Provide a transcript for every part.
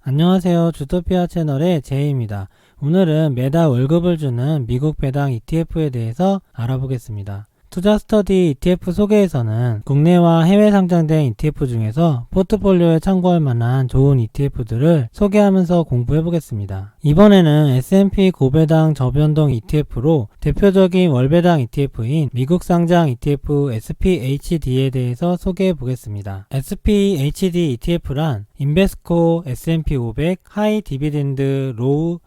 안녕하세요. 주토피아 채널의 제이입니다. 오늘은 매달 월급을 주는 미국 배당 ETF에 대해서 알아보겠습니다. 투자 스터디 ETF 소개에서는 국내와 해외 상장된 ETF 중에서 포트폴리오에 참고할 만한 좋은 ETF들을 소개하면서 공부해 보겠습니다. 이번에는 S&P 고배당 저변동 ETF로 대표적인 월배당 ETF인 미국 상장 ETF SPHD에 대해서 소개해 보겠습니다. SPHD ETF란 인베스코 S&P 500 하이 디비덴드 로우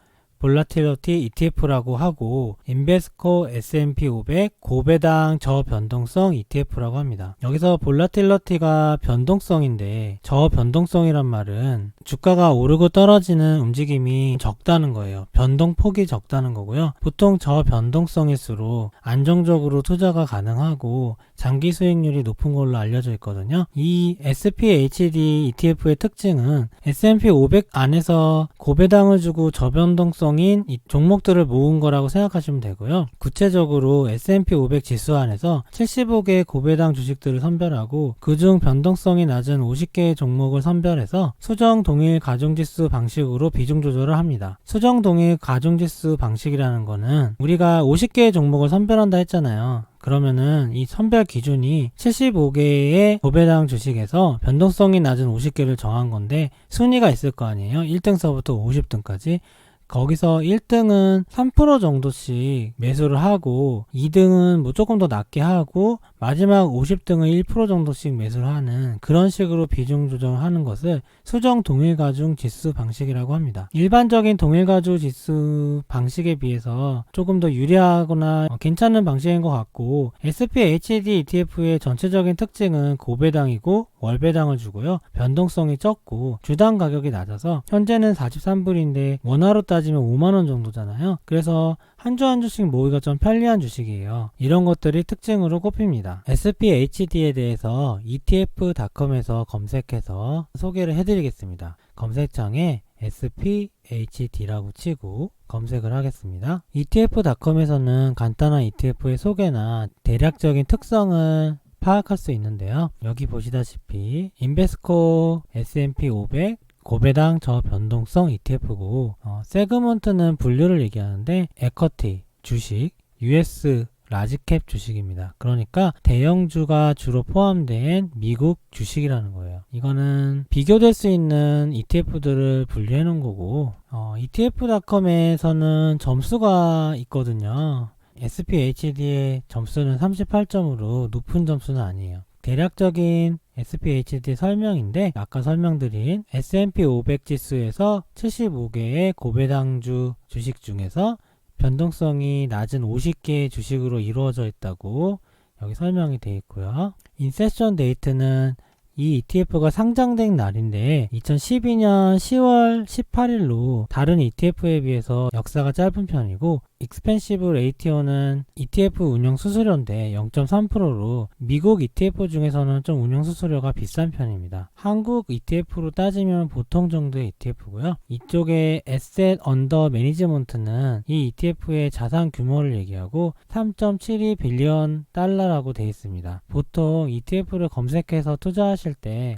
볼라틸리티 ETF라고 하고 인베스코 S&P 500 고배당 저변동성 ETF라고 합니다. 여기서 볼라틸리티가 변동성인데 저변동성이란 말은 주가가 오르고 떨어지는 움직임이 적다는 거예요. 변동폭이 적다는 거고요. 보통 저변동성일수록 안정적으로 투자가 가능하고 장기 수익률이 높은 걸로 알려져 있거든요. 이 SPHD ETF의 특징은 S&P 500 안에서 고배당을 주고 저변동성인 이 종목들을 모은 거라고 생각하시면 되고요. 구체적으로 S&P 500 지수 안에서 75개의 고배당 주식들을 선별하고 그중 변동성이 낮은 50개의 종목을 선별해서 수정 동일 가중지수 방식으로 비중 조절을 합니다. 수정 동일 가중지수 방식이라는 거는 우리가 50개의 종목을 선별한다 했잖아요. 그러면은 이 선별 기준이 75개의 고배당 주식에서 변동성이 낮은 50개를 정한 건데 순위가 있을 거 아니에요. 1등서부터 50등까지. 거기서 1등은 3% 정도씩 매수를 하고 2등은 뭐 조금 더 낮게 하고 마지막 50등은 1% 정도씩 매수를 하는 그런 식으로 비중 조정을 하는 것을 수정 동일가중 지수 방식이라고 합니다. 일반적인 동일가중 지수 방식에 비해서 조금 더 유리하거나 괜찮은 방식인 것 같고 SPHD ETF의 전체적인 특징은 고배당이고 월배당을 주고요. 변동성이 적고 주당 가격이 낮아서 현재는 43불인데 원화로 따지면 5만원 정도잖아요. 그래서 한 주 한 주씩 모으기가 좀 편리한 주식이에요. 이런 것들이 특징으로 꼽힙니다. SPHD에 대해서 etf.com에서 검색해서 소개를 해드리겠습니다. 검색창에 SPHD라고 치고 검색을 하겠습니다. etf.com에서는 간단한 ETF의 소개나 대략적인 특성을 파악할 수 있는데요. 여기 보시다시피 인베스코 S&P 500 고배당 저변동성 ETF고 세그먼트는 분류를 얘기하는데 에쿼티, 주식, US 라지캡 주식입니다. 그러니까 대형주가 주로 포함된 미국 주식이라는 거예요. 이거는 비교될 수 있는 ETF들을 분류해 놓은 거고 etf.com에서는 점수가 있거든요. SPHD의 점수는 38점으로 높은 점수는 아니에요. 대략적인 SPHD 설명인데 아까 설명드린 S&P 500 지수에서 75개의 고배당주 주식 중에서 변동성이 낮은 50개의 주식으로 이루어져 있다고 여기 설명이 되어 있고요. 인셉션 데이트는 이 ETF가 상장된 날인데 2012년 10월 18일로 다른 ETF에 비해서 역사가 짧은 편이고 익스펜시브 레이티오는 ETF 운영 수수료인데 0.3%로 미국 ETF 중에서는 좀 운영 수수료가 비싼 편입니다. 한국 ETF로 따지면 보통 정도의 ETF고요. 이쪽에 에셋 언더 매니지먼트는 이 ETF의 자산 규모를 얘기하고 3.72 빌리언 달러라고 되어 있습니다. 보통 ETF를 검색해서 투자하실 때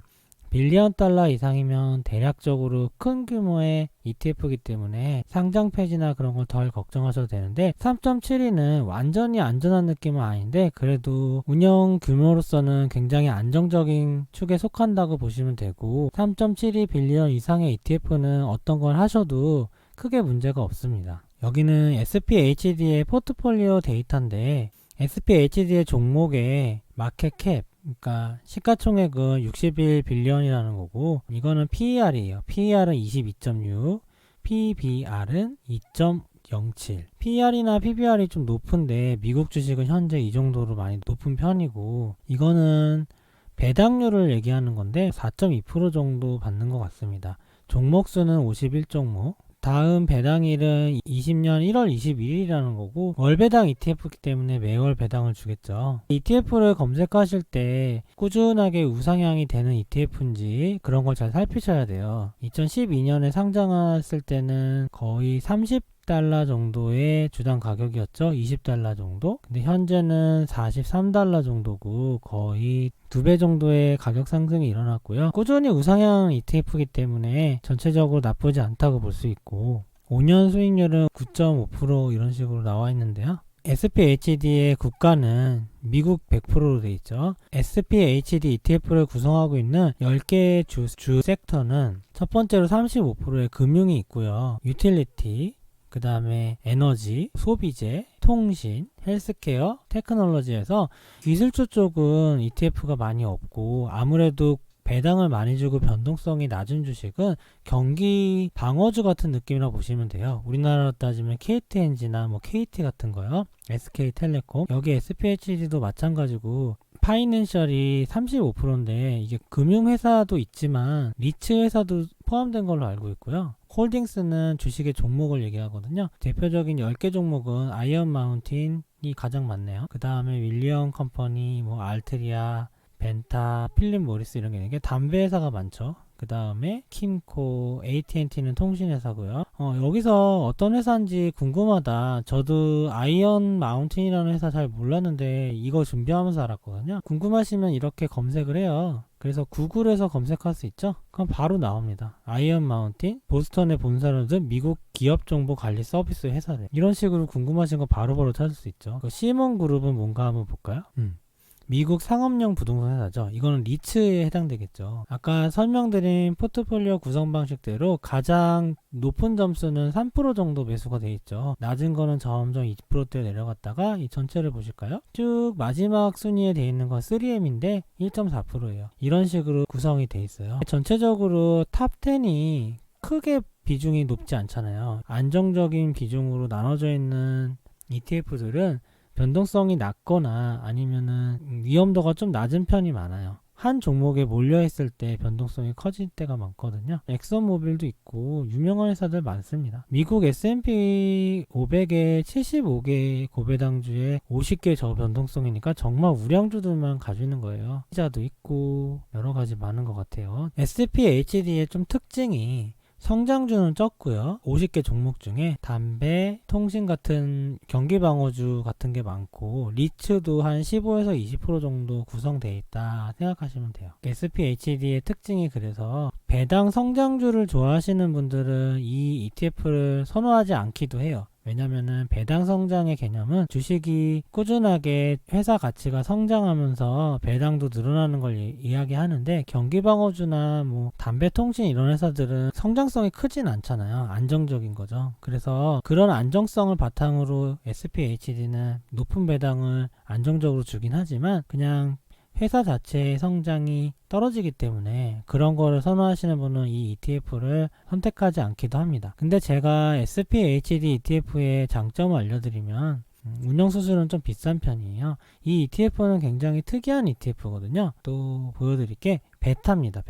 빌리언 달러 이상이면 대략적으로 큰 규모의 ETF이기 때문에 상장 폐지나 그런 걸 덜 걱정하셔도 되는데 3.72는 완전히 안전한 느낌은 아닌데 그래도 운영 규모로서는 굉장히 안정적인 축에 속한다고 보시면 되고 3.72 빌리언 이상의 ETF는 어떤 걸 하셔도 크게 문제가 없습니다. 여기는 SPHD의 포트폴리오 데이터인데 SPHD의 종목의 마켓캡 그러니까 시가총액은 61빌리언이라는 거고 이거는 PER이에요. PER은 22.6, PBR은 2.07. PER이나 PBR이 좀 높은데 미국 주식은 현재 이 정도로 많이 높은 편이고 이거는 배당률을 얘기하는 건데 4.2% 정도 받는 것 같습니다. 종목 수는 51종목. 다음 배당일은 20년 1월 21일이라는 거고 월배당 ETF이기 때문에 매월 배당을 주겠죠. ETF를 검색하실 때 꾸준하게 우상향이 되는 ETF인지 그런 걸 잘 살피셔야 돼요. 2012년에 상장했을 때는 거의 30 20달러 정도의 주당 가격이었죠. 20달러 정도. 근데 현재는 43달러 정도고 거의 2배 정도의 가격 상승이 일어났고요. 꾸준히 우상향 ETF이기 때문에 전체적으로 나쁘지 않다고 볼 수 있고 5년 수익률은 9.5% 이런 식으로 나와 있는데요. SPHD의 국가는 미국 100%로 되어 있죠. SPHD ETF를 구성하고 있는 10개의 주 섹터는 첫 번째로 35%의 금융이 있고요. 유틸리티, 그 다음에 에너지, 소비재, 통신, 헬스케어, 테크놀로지에서 기술주 쪽은 ETF가 많이 없고 아무래도 배당을 많이 주고 변동성이 낮은 주식은 경기 방어주 같은 느낌이라고 보시면 돼요. 우리나라로 따지면 KTNG나 뭐 KT 같은 거요. SK텔레콤. 여기 SPHD도 마찬가지고 파이낸셜이 35%인데 이게 금융회사도 있지만 리츠 회사도 포함된 걸로 알고 있고요. 홀딩스는 주식의 종목을 얘기하거든요. 대표적인 10개 종목은 아이언 마운틴이 가장 많네요. 그 다음에 윌리엄 컴퍼니, 뭐 알트리아, 벤타, 필립 모리스 이런 게 있는 게 담배 회사가 많죠. 그 다음에 킴코, AT&T는 통신회사고요. 여기서 어떤 회사인지 궁금하다. 저도 아이언 마운틴이라는 회사 잘 몰랐는데 이거 준비하면서 알았거든요. 궁금하시면 이렇게 검색을 해요. 그래서 구글에서 검색할 수 있죠. 그럼 바로 나옵니다. 아이언 마운틴, 보스턴에 본사를 둔 미국 기업 정보 관리 서비스 회사들. 이런 식으로 궁금하신 거 바로바로 찾을 수 있죠. 시몬 그룹은 뭔가 한번 볼까요? 미국 상업용 부동산 회사죠. 이거는 리츠에 해당되겠죠. 아까 설명드린 포트폴리오 구성 방식대로 가장 높은 점수는 3% 정도 매수가 돼 있죠. 낮은 거는 점점 20%대 내려갔다가 이 전체를 보실까요? 쭉 마지막 순위에 돼 있는 건 3M인데 1.4%예요. 이런 식으로 구성이 돼 있어요. 전체적으로 탑 10이 크게 비중이 높지 않잖아요. 안정적인 비중으로 나눠져 있는 ETF들은 변동성이 낮거나 아니면은 위험도가 좀 낮은 편이 많아요. 한 종목에 몰려있을 때 변동성이 커질 때가 많거든요. 엑선모빌도 있고 유명한 회사들 많습니다. 미국 S&P 500에 75개 고배당주에 50개 저변동성이니까 정말 우량주들만 가지고 있는 거예요. 피자도 있고 여러 가지 많은 것 같아요. SPHD의 좀 특징이 성장주는 적고요. 50개 종목 중에 담배, 통신 같은 경기방어주 같은 게 많고 리츠도 한 15에서 20% 정도 구성되어 있다 생각하시면 돼요. SPHD의 특징이 그래서 배당 성장주를 좋아하시는 분들은 이 ETF를 선호하지 않기도 해요. 왜냐면은 배당 성장의 개념은 주식이 꾸준하게 회사 가치가 성장하면서 배당도 늘어나는 걸 이야기하는데 경기방어주나 뭐 담배통신 이런 회사들은 성장성이 크진 않잖아요. 안정적인 거죠. 그래서 그런 안정성을 바탕으로 SPHD는 높은 배당을 안정적으로 주긴 하지만 그냥 회사 자체의 성장이 떨어지기 때문에 그런 거를 선호하시는 분은 이 ETF를 선택하지 않기도 합니다. 근데 제가 SPHD ETF의 장점을 알려드리면 운영수수료는 좀 비싼 편이에요. 이 ETF는 굉장히 특이한 ETF거든요. 또 보여드릴게 베타입니다.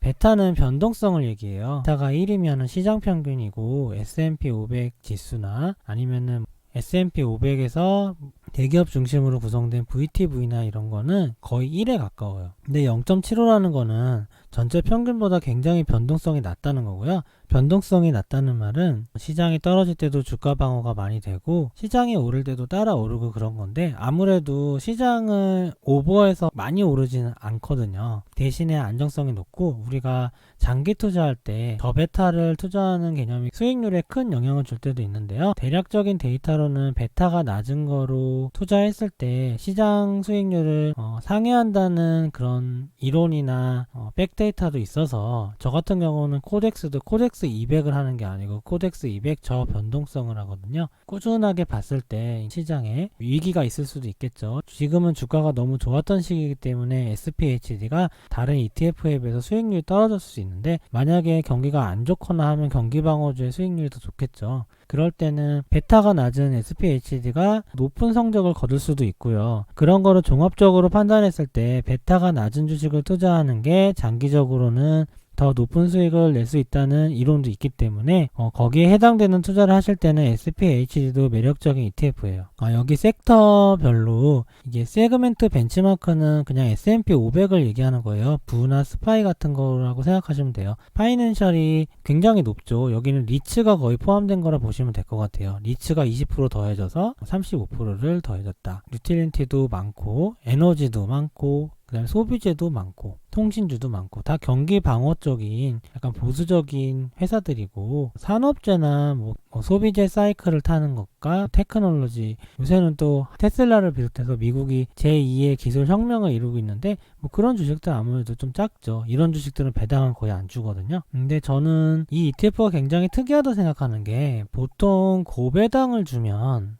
베타는 변동성을 얘기해요. 베타가 1이면 시장평균이고 S&P 500 지수나 아니면은 S&P 500에서 대기업 중심으로 구성된 VTV나 이런 거는 거의 1에 가까워요. 근데 0.75라는 거는 전체 평균보다 굉장히 변동성이 낮다는 거고요. 변동성이 낮다는 말은 시장이 떨어질 때도 주가 방어가 많이 되고 시장이 오를 때도 따라 오르고 그런 건데 아무래도 시장을 오버해서 많이 오르지는 않거든요. 대신에 안정성이 높고 우리가 장기 투자할 때 저베타를 투자하는 개념이 수익률에 큰 영향을 줄 때도 있는데요. 대략적인 데이터로는 베타가 낮은 거로 투자했을 때 시장 수익률을 상회한다는 그런 이론이나 백데이터도 있어서 저 같은 경우는 코덱스도 코덱스 200을 하는 게 아니고 코덱스 200 저변동성을 하거든요. 꾸준하게 봤을 때 시장에 위기가 있을 수도 있겠죠. 지금은 주가가 너무 좋았던 시기이기 때문에 SPHD가 다른 ETF에 비해서 수익률이 떨어질 수 있는데 만약에 경기가 안 좋거나 하면 경기방어주의 수익률이 더 좋겠죠. 그럴 때는 베타가 낮은 SPHD가 높은 성적을 거둘 수도 있고요. 그런 거를 종합적으로 판단했을 때 베타가 낮은 주식을 투자하는 게 장기적으로는 더 높은 수익을 낼 수 있다는 이론도 있기 때문에 거기에 해당되는 투자를 하실 때는 SPHD도 매력적인 ETF예요. 여기 섹터별로 이게 세그멘트 벤치마크는 그냥 S&P 500을 얘기하는 거예요. 부나 스파이 같은 거라고 생각하시면 돼요. 파이낸셜이 굉장히 높죠. 여기는 리츠가 거의 포함된 거라 보시면 될 것 같아요. 리츠가 20% 더해져서 35%를 더해졌다. 유틸리티도 많고 에너지도 많고 그 다음에 소비재도 많고 통신주도 많고 다 경기 방어 쪽인 약간 보수적인 회사들이고 산업재나 뭐 소비재 사이클을 타는 것과 테크놀로지, 요새는 또 테슬라를 비롯해서 미국이 제2의 기술 혁명을 이루고 있는데 뭐 그런 주식들 아무래도 좀 작죠. 이런 주식들은 배당은 거의 안 주거든요. 근데 저는 이 ETF가 굉장히 특이하다고 생각하는 게, 보통 고배당을 주는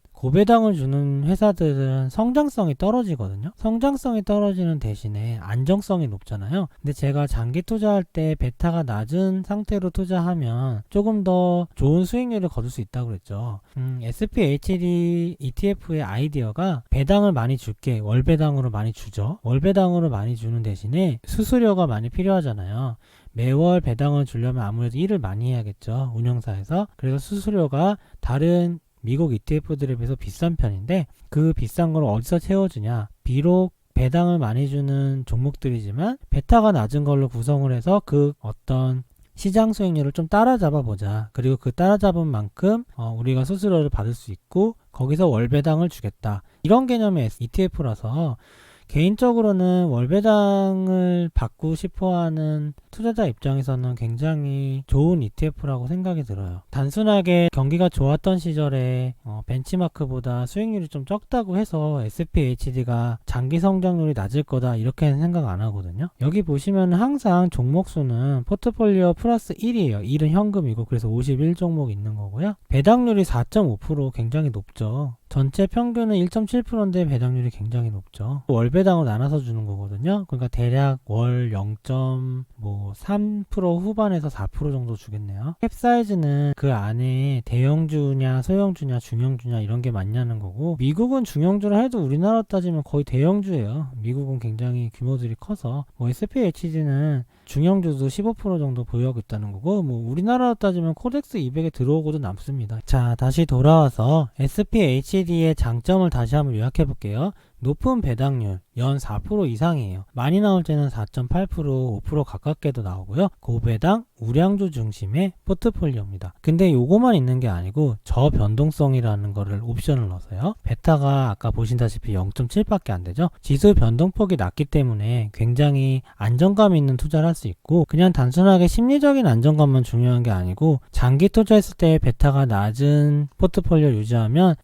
회사들은 성장성이 떨어지거든요. 성장성이 떨어지는 대신에 안정성이 높잖아요. 근데 제가 장기 투자할 때 베타가 낮은 상태로 투자하면 조금 더 좋은 수익률을 거둘 수 있다고 그랬죠. SPHD ETF의 아이디어가 배당을 많이 줄게, 월배당으로 많이 주죠. 월배당으로 많이 주는 대신에 수수료가 많이 필요하잖아요. 매월 배당을 주려면 아무래도 일을 많이 해야겠죠, 운영사에서. 그래서 수수료가 다른 미국 ETF들에 비해서 비싼 편인데, 그 비싼 걸 어디서 채워주냐? 비록 배당을 많이 주는 종목들이지만 베타가 낮은 걸로 구성을 해서 그 어떤 시장 수익률을 좀 따라잡아 보자. 그리고 그 따라잡은 만큼 우리가 수수료를 받을 수 있고 거기서 월배당을 주겠다. 이런 개념의 ETF라서 개인적으로는 월배당을 받고 싶어하는 투자자 입장에서는 굉장히 좋은 ETF라고 생각이 들어요. 단순하게 경기가 좋았던 시절에 벤치마크보다 수익률이 좀 적다고 해서 SPHD가 장기 성장률이 낮을 거다 이렇게는 생각 안 하거든요. 여기 보시면 항상 종목수는 포트폴리오 플러스 1이에요. 1은 현금이고, 그래서 51종목 있는 거고요. 배당률이 4.5% 굉장히 높죠. 전체 평균은 1.7%인데 배당률이 굉장히 높죠. 월배당으로 나눠서 주는 거거든요. 그러니까 대략 월 0.3% 후반에서 4% 정도 주겠네요. 캡 사이즈는 그 안에 대형주냐 소형주냐 중형주냐 이런 게 맞냐는 거고, 미국은 중형주라 해도 우리나라 따지면 거의 대형주예요. 미국은 굉장히 규모들이 커서 SPHD는 중형주도 15% 정도 보유하고 있다는 거고, 우리나라 따지면 코덱스 200에 들어오고도 남습니다. 자, 다시 돌아와서 SPHD의 장점을 다시 한번 요약해 볼게요. 높은 배당률, 연 4% 이상이에요. 많이 나올 때는 4.8%, 5% 가깝게도 나오고요. 고배당, 우량주 중심의 포트폴리오입니다. 근데 요거만 있는 게 아니고 저변동성이라는 거를 옵션을 넣어서요. 베타가 아까 보신다시피 0.7밖에 안 되죠. 지수 변동폭이 낮기 때문에 굉장히 안정감 있는 투자를 할 수 있고, 그냥 단순하게 심리적인 안정감만 중요한 게 아니고 장기 투자했을 때 베타가 낮은 포트폴리오를 유지하면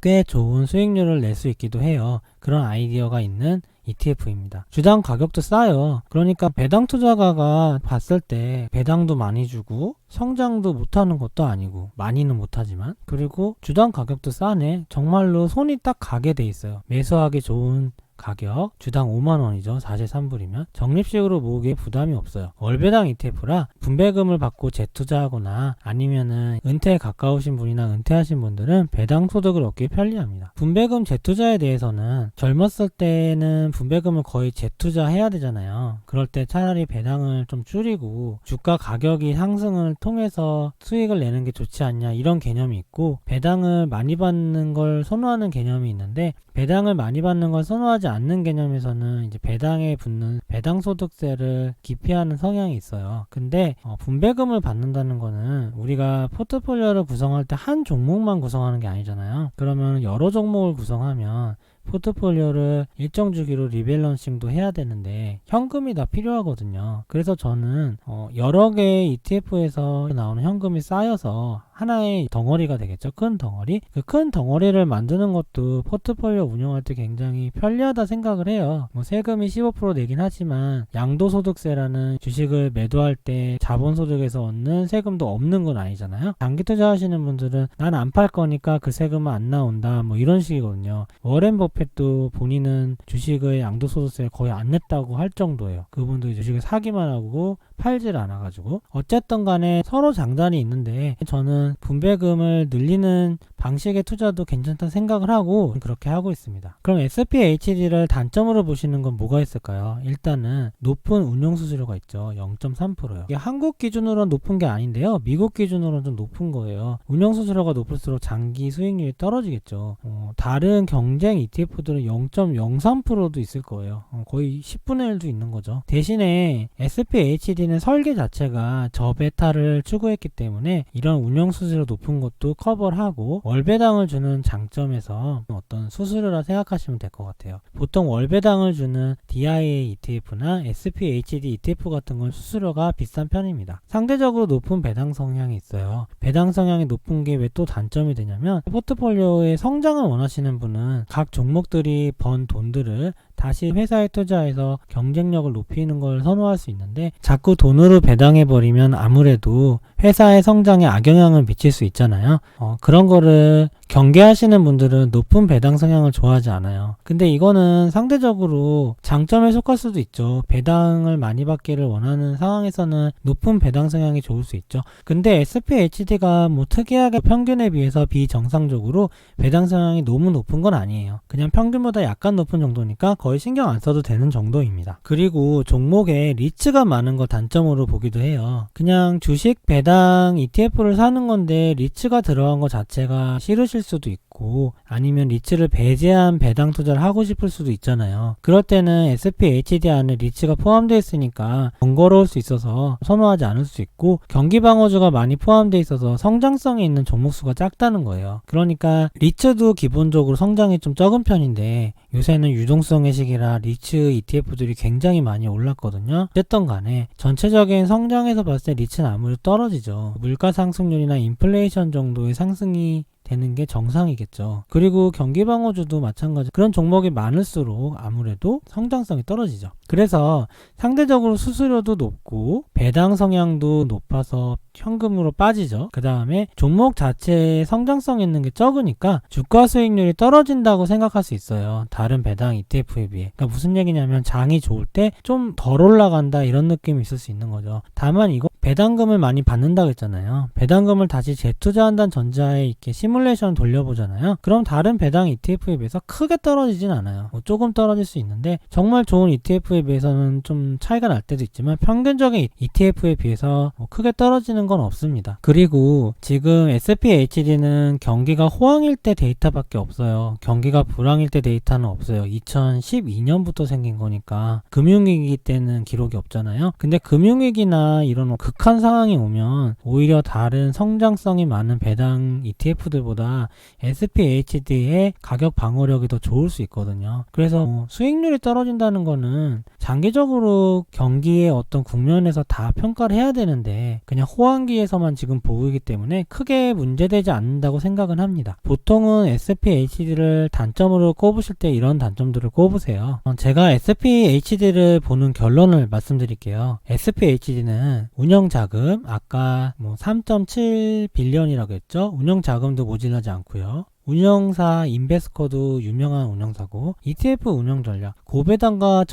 꽤 좋은 수익률을 낼 수 있기도 해요. 그런 아이디어가 있는 ETF입니다. 주당 가격도 싸요. 그러니까 배당 투자가가 봤을 때 배당도 많이 주고 성장도 못하는 것도 아니고, 많이는 못하지만, 그리고 주당 가격도 싸네. 정말로 손이 딱 가게 돼 있어요. 매수하기 좋은 가격, 주당 5만원이죠. 4세 3불이면 적립식으로 모으기에 부담이 없어요. 월배당 ETF라 분배금을 받고 재투자하거나 아니면은 은퇴에 가까우신 분이나 은퇴하신 분들은 배당 소득을 얻기 편리합니다. 분배금 재투자에 대해서는 젊었을 때는 분배금을 거의 재투자해야 되잖아요. 그럴 때 차라리 배당을 좀 줄이고 주가 가격이 상승을 통해서 수익을 내는 게 좋지 않냐, 이런 개념이 있고, 배당을 많이 받는 걸 선호하는 개념이 있는데, 배당을 많이 받는 걸 선호하지 않는 개념에서는 이제 배당에 붙는 배당소득세를 기피하는 성향이 있어요. 근데 분배금을 받는다는 거는 우리가 포트폴리오를 구성할 때 한 종목만 구성하는 게 아니잖아요. 그러면 여러 종목을 구성하면 포트폴리오를 일정 주기로 리밸런싱도 해야 되는데 현금이 다 필요하거든요. 그래서 저는 여러 개의 ETF에서 나오는 현금이 쌓여서 하나의 덩어리가 되겠죠. 큰 덩어리. 그 큰 덩어리를 만드는 것도 포트폴리오 운영할 때 굉장히 편리하다 생각을 해요. 세금이 15% 내긴 하지만 양도소득세라는 주식을 매도할 때 자본소득에서 얻는 세금도 없는 건 아니잖아요. 장기 투자하시는 분들은 난 안 팔 거니까 그 세금은 안 나온다, 이런 식이거든요. 워렌 버핏 버핏도 본인은 주식의 양도소득세 거의 안 냈다고 할 정도예요. 그분도 주식을 사기만 하고 팔질 않아가지고. 어쨌든 간에 서로 장단이 있는데 저는 분배금을 늘리는 방식의 투자도 괜찮다 생각을 하고 그렇게 하고 있습니다. 그럼 SPHD를 단점으로 보시는 건 뭐가 있을까요? 일단은 높은 운용수수료가 있죠. 0.3%요. 이게 한국 기준으로는 높은 게 아닌데요. 미국 기준으로는 좀 높은 거예요. 운용수수료가 높을수록 장기 수익률이 떨어지겠죠. 다른 경쟁 ETF들은 0.03%도 있을 거예요. 거의 10분의 1도 있는 거죠. 대신에 SPHD는 설계 자체가 저베타를 추구했기 때문에 이런 운용수수료 높은 것도 커버를 하고 월배당을 주는 장점에서 어떤 수수료라 생각하시면 될 것 같아요. 보통 월배당을 주는 DIA ETF나 SPHD ETF 같은 건 수수료가 비싼 편입니다. 상대적으로 높은 배당 성향이 있어요. 배당 성향이 높은 게 왜 또 단점이 되냐면 포트폴리오의 성장을 원하시는 분은 각 종목들이 번 돈들을 다시 회사에 투자해서 경쟁력을 높이는 걸 선호할 수 있는데 자꾸 돈으로 배당해버리면 아무래도 회사의 성장에 악영향을 미칠 수 있잖아요. 그런 거를 경계하시는 분들은 높은 배당 성향을 좋아하지 않아요. 근데 이거는 상대적으로 장점에 속할 수도 있죠. 배당을 많이 받기를 원하는 상황에서는 높은 배당 성향이 좋을 수 있죠. 근데 SPHD가 뭐 특이하게 평균에 비해서 비정상적으로 배당 성향이 너무 높은 건 아니에요. 그냥 평균보다 약간 높은 정도니까 거의 신경 안 써도 되는 정도입니다. 그리고 종목에 리츠가 많은 걸 단점으로 보기도 해요. 그냥 주식 배당 ETF를 사는 건데 리츠가 들어간 것 자체가 싫으실 수도 있고 아니면 리츠를 배제한 배당 투자를 하고 싶을 수도 있잖아요. 그럴 때는 SPHD 안에 리츠가 포함되어 있으니까 번거로울 수 있어서 선호하지 않을 수 있고 경기방어주가 많이 포함되어 있어서 성장성이 있는 종목수가 작다는 거예요. 그러니까 리츠도 기본적으로 성장이 좀 적은 편인데 요새는 유동성의 시기라 리츠 ETF들이 굉장히 많이 올랐거든요. 어쨌든 간에 전체적인 성장에서 봤을 때 리츠는 아무래도 떨어지죠. 물가 상승률이나 인플레이션 정도의 상승이 되는 게 정상이겠죠. 그리고 경기방어주도 마찬가지. 그런 종목이 많을수록 아무래도 성장성이 떨어지죠. 그래서 상대적으로 수수료도 높고 배당 성향도 높아서 현금으로 빠지죠. 그 다음에 종목 자체에 성장성 있는 게 적으니까 주가 수익률이 떨어진다고 생각할 수 있어요. 다른 배당 ETF에 비해. 그러니까 무슨 얘기냐면 장이 좋을 때 좀 덜 올라간다 이런 느낌이 있을 수 있는 거죠. 다만 이거 배당금을 많이 받는다고 했잖아요. 배당금을 다시 재투자한다는 전자에 이렇게 시뮬레이션 돌려보잖아요. 그럼 다른 배당 ETF에 비해서 크게 떨어지진 않아요. 조금 떨어질 수 있는데 정말 좋은 ETF에 비해서는 좀 차이가 날 때도 있지만 평균적인 ETF에 비해서 크게 떨어지는 건 없습니다. 그리고 지금 SPHD는 경기가 호황일 때 데이터밖에 없어요. 경기가 불황일 때 데이터는 없어요. 2012년부터 생긴 거니까 금융위기 때는 기록이 없잖아요. 근데 금융위기나 이런 극한 상황이 오면 오히려 다른 성장성이 많은 배당 ETF들보다 SPHD의 가격 방어력이 더 좋을 수 있거든요. 그래서 수익률이 떨어진다는 거는 장기적으로 경기의 어떤 국면에서 다 평가를 해야 되는데 그냥 호황기에서만 지금 보이기 때문에 크게 문제되지 않는다고 생각은 합니다. 보통은 SPHD를 단점으로 꼽으실 때 이런 단점들을 꼽으세요. 제가 SPHD를 보는 결론을 말씀드릴게요. SPHD는 운영자금 아까 3.7빌리언이라고 했죠. 운영자금도 모자라지 않고요. 운영사 인베스커도 유명한 운영사고 ETF 운영 전략 고배당과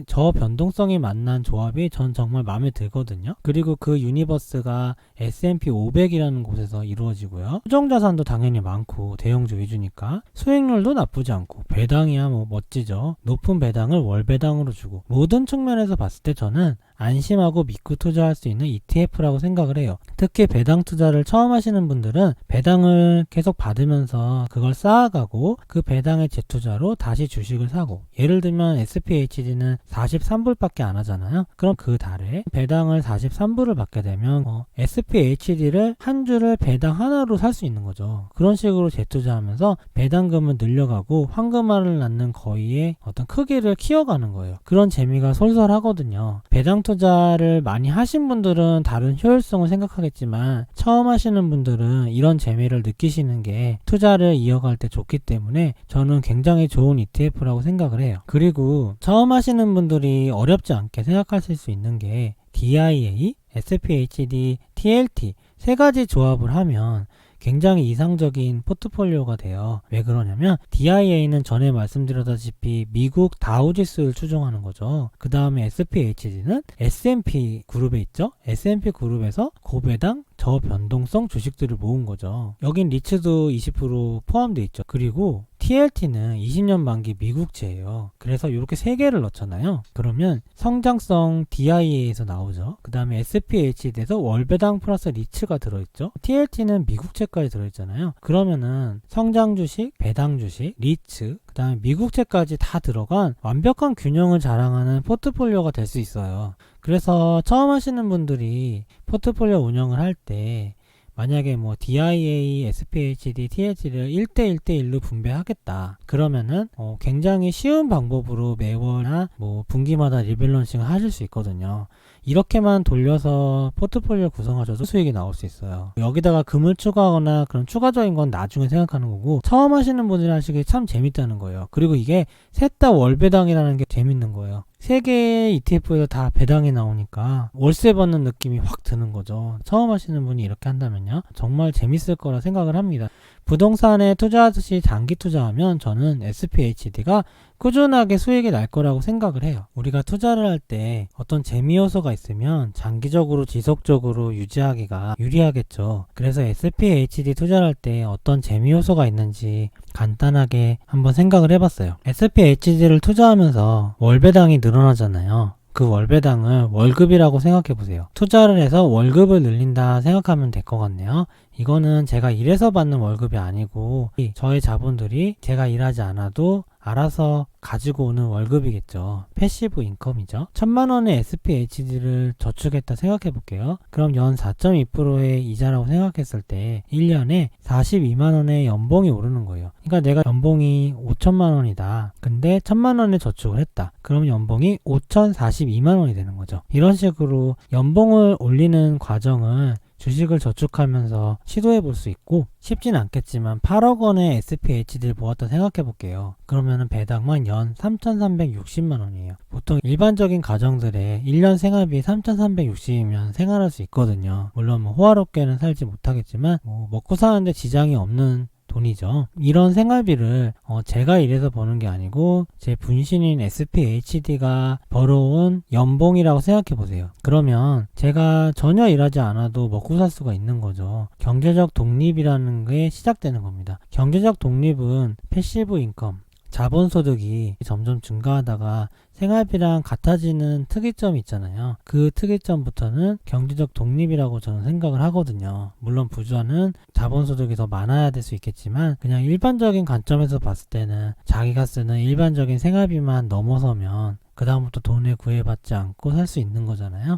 저변동성이 만난 조합이 전 정말 마음에 들거든요. 그리고 그 유니버스가 S&P 500이라는 곳에서 이루어지고요. 수정자산도 당연히 많고 대형주 위주니까 수익률도 나쁘지 않고 배당이야 멋지죠. 높은 배당을 월배당으로 주고 모든 측면에서 봤을 때 저는 안심하고 믿고 투자할 수 있는 ETF라고 생각을 해요. 특히 배당 투자를 처음 하시는 분들은 배당을 계속 받으면서 그걸 쌓아가고 그 배당의 재투자로 다시 주식을 사고 예를 들면 SPHD는 43불밖에 안 하잖아요. 그럼 그 달에 배당을 43불을 받게 되면 SPHD를 한 주를 배당 하나로 살 수 있는 거죠. 그런 식으로 재투자하면서 배당금을 늘려가고 황금알을 낳는 거위의 어떤 크기를 키워가는 거예요. 그런 재미가 솔솔하거든요. 배당 투자를 많이 하신 분들은 다른 효율성을 생각하겠지만 처음 하시는 분들은 이런 재미를 느끼시는 게 투자를 이어갈 때 좋기 때문에 저는 굉장히 좋은 ETF라고 생각을 해요. 그리고 처음 하시는 분들이 어렵지 않게 생각하실 수 있는 게 DIA, SPHD, TLT 세 가지 조합을 하면 굉장히 이상적인 포트폴리오가 돼요. 왜 그러냐면 DIA는 전에 말씀드렸다시피 미국 다우지수를 추종하는 거죠. 그 다음에 SPHD는 S&P 그룹에 있죠. S&P 그룹에서 고배당 저변동성 주식들을 모은 거죠. 여긴 리츠도 20% 포함되어 있죠. 그리고 TLT는 20년 만기 미국채예요. 그래서 이렇게 3개를 넣잖아요. 그러면 성장성 DIA에서 나오죠. 그 다음에 SPHD에서 월배당 플러스 리츠가 들어있죠. TLT는 미국채까지 들어있잖아요. 그러면은 성장 주식, 배당 주식, 리츠, 그 다음에 미국채까지 다 들어간 완벽한 균형을 자랑하는 포트폴리오가 될 수 있어요. 그래서 처음 하시는 분들이 포트폴리오 운영을 할 때 만약에 뭐 DIA, SPHD, TLT를 1대1대1로 분배하겠다. 그러면은 굉장히 쉬운 방법으로 매월이나 뭐 분기마다 리밸런싱을 하실 수 있거든요. 이렇게만 돌려서 포트폴리오 구성하셔도 수익이 나올 수 있어요. 여기다가 금을 추가하거나 그런 추가적인 건 나중에 생각하는 거고, 처음 하시는 분들이 하시기 참 재밌다는 거예요. 그리고 이게 셋 다 월배당이라는 게 재밌는 거예요. 3개의 ETF에서 다 배당이 나오니까 월세 받는 느낌이 확 드는 거죠. 처음 하시는 분이 이렇게 한다면요, 정말 재밌을 거라 생각을 합니다. 부동산에 투자하듯이 장기 투자하면 저는 SPHD가 꾸준하게 수익이 날 거라고 생각을 해요. 우리가 투자를 할 때 어떤 재미 요소가 있으면 장기적으로 지속적으로 유지하기가 유리하겠죠. 그래서 SPHD 투자를 할 때 어떤 재미 요소가 있는지 간단하게 한번 생각을 해봤어요. SPHD를 투자하면서 월배당이 늘어나잖아요. 그 월배당을 월급이라고 생각해 보세요. 투자를 해서 월급을 늘린다 생각하면 될 것 같네요. 이거는 제가 일해서 받는 월급이 아니고 저의 자본들이 제가 일하지 않아도 알아서 가지고 오는 월급이겠죠. 패시브 인컴이죠. 1000만원의 SPHD를 저축했다 생각해 볼게요. 그럼 연 4.2%의 이자라고 생각했을 때 1년에 42만원의 연봉이 오르는 거예요. 그러니까 내가 연봉이 5천만원이다. 근데 1000만원의 저축을 했다. 그럼 연봉이 5042만원이 되는 거죠. 이런 식으로 연봉을 올리는 과정을 주식을 저축하면서 시도해 볼 수 있고, 쉽진 않겠지만 8억 원의 SPHD를 모았다 생각해 볼게요. 그러면은 배당만 연 3,360만 원이에요. 보통 일반적인 가정들의 1년 생활비 3,360이면 생활할 수 있거든요. 물론 뭐 호화롭게는 살지 못하겠지만 먹고 사는데 지장이 없는 돈이죠. 이런 생활비를 제가 일해서 버는 게 아니고 제 분신인 SPHD가 벌어온 연봉이라고 생각해 보세요. 그러면 제가 전혀 일하지 않아도 먹고 살 수가 있는 거죠. 경제적 독립이라는 게 시작되는 겁니다. 경제적 독립은 패시브 인컴, 자본소득이 점점 증가하다가 생활비랑 같아지는 특이점이 있잖아요. 그 특이점부터는 경제적 독립이라고 저는 생각을 하거든요. 물론 부자는 자본소득이 더 많아야 될 수 있겠지만, 그냥 일반적인 관점에서 봤을 때는 자기가 쓰는 일반적인 생활비만 넘어서면 그 다음부터 돈에 구애받지 않고 살 수 있는 거잖아요.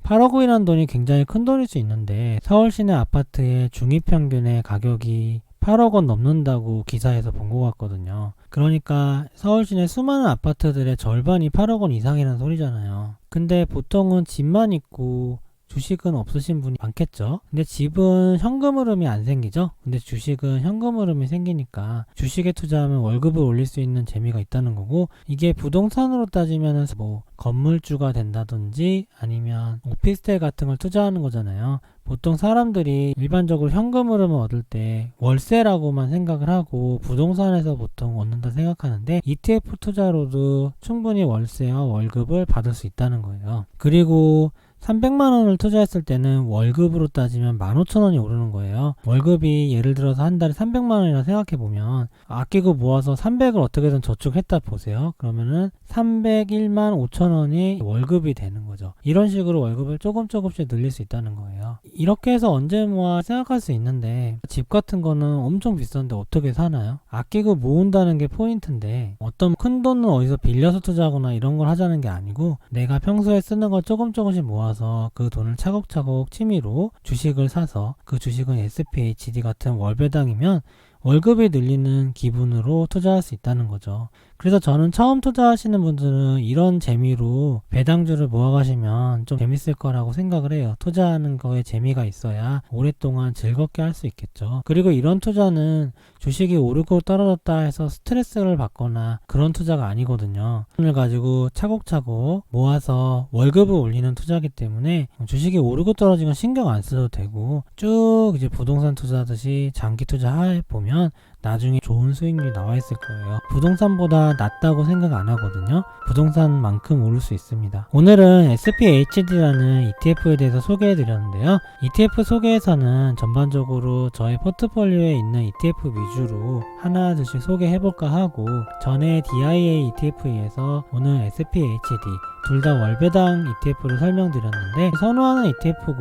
8억 원이라는 돈이 굉장히 큰 돈일 수 있는데, 서울 시내 아파트의 중위평균의 가격이 8억 원 넘는다고 기사에서 본 것 같거든요. 그러니까 서울 시내 수많은 아파트들의 절반이 8억 원 이상이라는 소리잖아요. 근데 보통은 집만 있고 주식은 없으신 분이 많겠죠. 근데 집은 현금 흐름이 안 생기죠. 근데 주식은 현금 흐름이 생기니까 주식에 투자하면 월급을 올릴 수 있는 재미가 있다는 거고, 이게 부동산으로 따지면 뭐 건물주가 된다든지 아니면 오피스텔 같은 걸 투자하는 거잖아요. 보통 사람들이 일반적으로 현금 흐름을 얻을 때 월세라고만 생각을 하고 부동산에서 보통 얻는다 생각하는데, ETF 투자로도 충분히 월세와 월급을 받을 수 있다는 거예요. 그리고 300만원을 투자했을 때는 월급으로 따지면 15,000원이 오르는 거예요. 월급이 예를 들어서 한 달에 300만원이라 생각해보면 아끼고 모아서 300을 어떻게든 저축했다 보세요. 그러면은 301만 5천원이 월급이 되는 거죠. 이런 식으로 월급을 조금씩 늘릴 수 있다는 거예요. 이렇게 해서 언제 모아 생각할 수 있는데, 집 같은 거는 엄청 비싼데 어떻게 사나요? 아끼고 모은다는 게 포인트인데, 어떤 큰 돈은 어디서 빌려서 투자하거나 이런 걸 하자는 게 아니고, 내가 평소에 쓰는 걸 조금씩 모아서 그 돈을 차곡차곡 취미로 주식을 사서, 그 주식은 SPHD 같은 월배당이면 월급이 늘리는 기분으로 투자할 수 있다는 거죠. 그래서 저는 처음 투자하시는 분들은 이런 재미로 배당주를 모아가시면 좀 재밌을 거라고 생각을 해요. 투자하는 거에 재미가 있어야 오랫동안 즐겁게 할 수 있겠죠. 그리고 이런 투자는 주식이 오르고 떨어졌다 해서 스트레스를 받거나 그런 투자가 아니거든요. 돈을 가지고 차곡차곡 모아서 월급을 올리는 투자이기 때문에 주식이 오르고 떨어지건 신경 안 써도 되고, 쭉 이제 부동산 투자하듯이 장기 투자해 보면 나중에 좋은 수익률이 나와 있을 거예요. 부동산보다 낫다고 생각 안 하거든요. 부동산만큼 오를 수 있습니다. 오늘은 SPHD라는 ETF에 대해서 소개해 드렸는데요. ETF 소개에서는 전반적으로 저의 포트폴리오에 있는 ETF 위주로 하나둘씩 소개해 볼까 하고, 전에 DIA ETF에서 오늘 SPHD 둘 다 월배당 ETF를 설명드렸는데, 선호하는 ETF고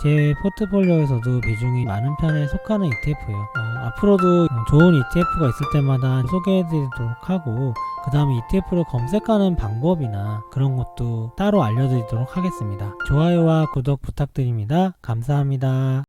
제 포트폴리오에서도 비중이 많은 편에 속하는 ETF예요. 앞으로도 좋은 ETF가 있을 때마다 소개해드리도록 하고, 그 다음에 ETF를 검색하는 방법이나 그런 것도 따로 알려드리도록 하겠습니다. 좋아요와 구독 부탁드립니다. 감사합니다.